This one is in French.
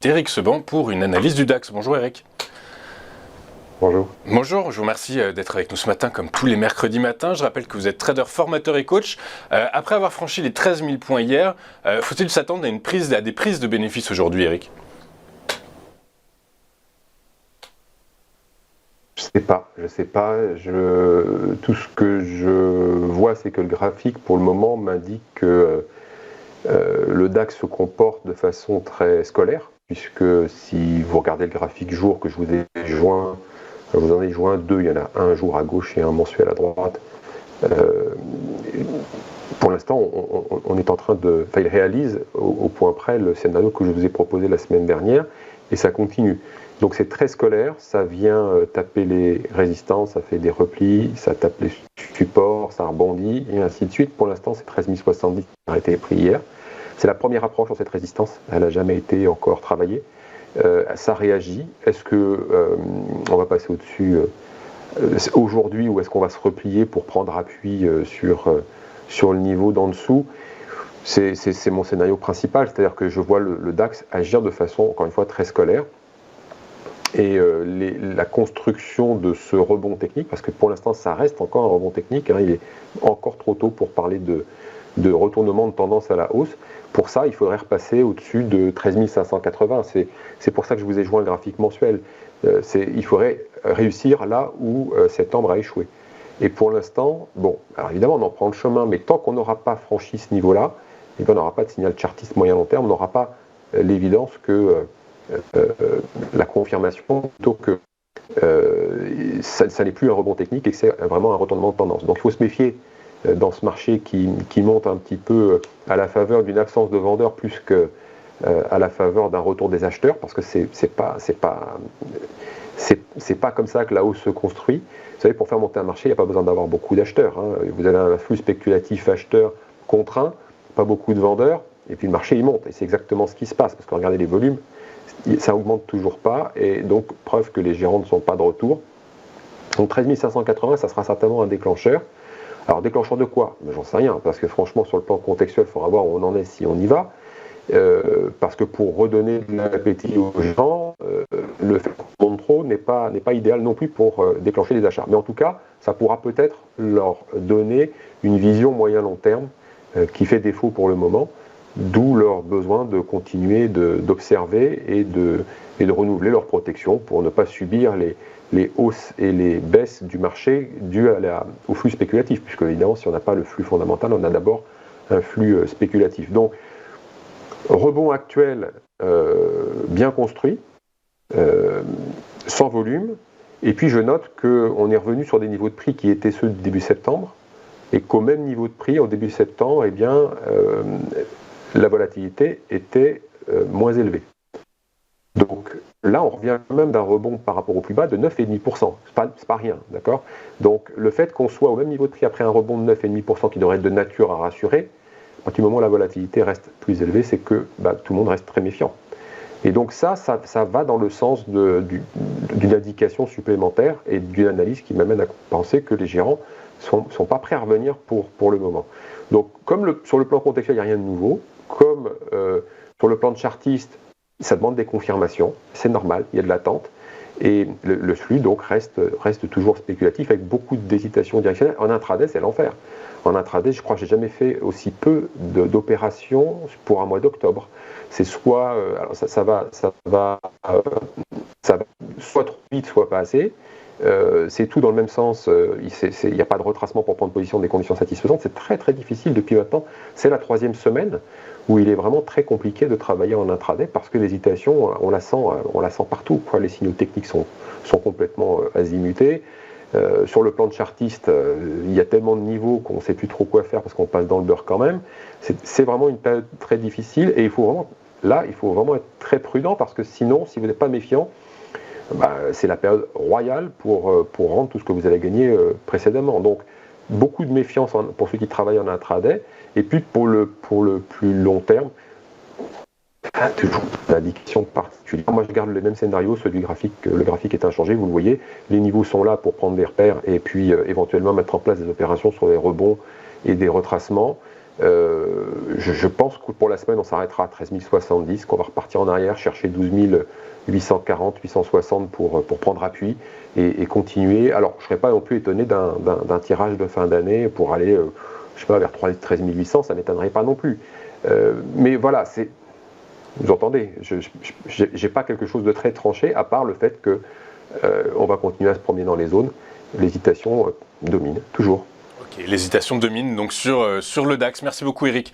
Éric Seban pour une analyse du DAX. Bonjour Éric. Bonjour. Bonjour, je vous remercie d'être avec nous ce matin comme tous les mercredis matins. Je rappelle que vous êtes trader, formateur et coach. Après avoir franchi les 13 000 points hier, faut-il s'attendre à des prises de bénéfices aujourd'hui, Éric? Je sais pas. Tout ce que je vois, c'est que le graphique, pour le moment, m'indique que le DAX se comporte de façon très scolaire, puisque si vous regardez le graphique jour que je vous ai joint, je vous en ai joint deux, il y en a un jour à gauche et un mensuel à droite. Pour l'instant, on est en train de... Enfin, il réalise au point près le scénario que je vous ai proposé la semaine dernière, et ça continue. Donc c'est très scolaire, ça vient taper les résistances, ça fait des replis, ça tape les supports, ça rebondit, et ainsi de suite. Pour l'instant, c'est 13 070 qui a été pris hier. C'est la première approche sur cette résistance, elle n'a jamais été encore travaillée. Ça réagit. Est-ce qu'on va passer au-dessus aujourd'hui, ou est-ce qu'on va se replier pour prendre appui sur le niveau d'en dessous? C'est mon scénario principal, c'est-à-dire que je vois le DAX agir de façon, encore une fois, très scolaire. Et la construction de ce rebond technique, parce que pour l'instant ça reste encore un rebond technique, il est encore trop tôt pour parler de retournement de tendance à la hausse. Pour ça, il faudrait repasser au-dessus de 13 580. C'est pour ça que je vous ai joint le graphique mensuel. Il faudrait réussir là où septembre a échoué. Et pour l'instant, bon, alors évidemment on en prend le chemin, mais tant qu'on n'aura pas franchi ce niveau-là, on n'aura pas de signal chartiste moyen-long terme, on n'aura pas l'évidence que la confirmation plutôt que ça n'est plus un rebond technique et que c'est vraiment un retournement de tendance. Donc il faut se méfier dans ce marché qui monte un petit peu à la faveur d'une absence de vendeurs plus que à la faveur d'un retour des acheteurs, parce que c'est pas comme ça que la hausse se construit. Vous savez, pour faire monter un marché, il n'y a pas besoin d'avoir beaucoup d'acheteurs. Vous avez un flux spéculatif acheteur contraint, pas beaucoup de vendeurs, et puis le marché il monte. Et c'est exactement ce qui se passe, parce que regardez les volumes, ça augmente toujours pas, et donc preuve que les gérants ne sont pas de retour. Donc 13 580, ça sera certainement un déclencheur. Alors déclencheur de quoi? J'en sais rien, parce que franchement sur le plan contextuel, il faudra voir où on en est si on y va. Parce que pour redonner de l'appétit aux gens, le fait qu'on monte trop n'est pas idéal non plus pour déclencher des achats. Mais en tout cas, ça pourra peut-être leur donner une vision moyen-long terme qui fait défaut pour le moment, d'où leur besoin de continuer d'observer et de renouveler leur protection pour ne pas subir les hausses et les baisses du marché dues au flux spéculatif, puisque évidemment si on n'a pas le flux fondamental, on a d'abord un flux spéculatif. Donc rebond actuel bien construit, sans volume, et puis je note qu'on est revenu sur des niveaux de prix qui étaient ceux du début septembre, et qu'au même niveau de prix au début septembre, eh bien, la volatilité était moins élevée. Donc là, on revient quand même d'un rebond par rapport au plus bas de 9,5%. C'est pas rien, d'accord? Donc le fait qu'on soit au même niveau de prix après un rebond de 9,5% qui devrait être de nature à rassurer, à partir du moment où la volatilité reste plus élevée, c'est que tout le monde reste très méfiant. Et donc ça va dans le sens d'une indication supplémentaire et d'une analyse qui m'amène à penser que les gérants sont pas prêts à revenir pour le moment. Donc comme sur le plan contextuel, il n'y a rien de nouveau, comme sur le plan de chartiste, ça demande des confirmations, c'est normal, il y a de l'attente, et le flux donc reste toujours spéculatif avec beaucoup d'hésitation directionnelle. En intraday, c'est l'enfer. En intraday, je crois que j'ai jamais fait aussi peu d'opérations pour un mois d'octobre. C'est soit alors ça va soit trop vite, soit pas assez. C'est tout dans le même sens, il n'y a pas de retracement pour prendre position des conditions satisfaisantes, c'est très très difficile depuis maintenant, c'est la 3e semaine où il est vraiment très compliqué de travailler en intraday parce que l'hésitation, on la sent partout, quoi. Les signaux techniques sont complètement azimutés. Sur le plan de chartiste, il y a tellement de niveaux qu'on ne sait plus trop quoi faire parce qu'on passe dans le beurre quand même. C'est vraiment une période très difficile et il faut vraiment être très prudent parce que sinon, si vous n'êtes pas méfiant, c'est la période royale pour rendre tout ce que vous avez gagné précédemment. Donc, beaucoup de méfiance pour ceux qui travaillent en intraday, et puis pour le plus long terme, toujours une indication particulière. Moi, je garde le même scénario, celui du graphique. Le graphique est inchangé, vous le voyez. Les niveaux sont là pour prendre des repères et puis éventuellement mettre en place des opérations sur les rebonds et des retracements. Je pense que pour la semaine, on s'arrêtera à 13 070, qu'on va repartir en arrière, chercher 12 840, 860 pour prendre appui et continuer. Alors, je ne serais pas non plus étonné d'un tirage de fin d'année pour aller, je sais pas, vers 13 800, ça ne m'étonnerait pas non plus. Mais voilà, vous entendez, je n'ai pas quelque chose de très tranché, à part le fait que on va continuer à se promener dans les zones. L'hésitation domine, toujours. Ok, l'hésitation domine donc sur le DAX. Merci beaucoup Eric.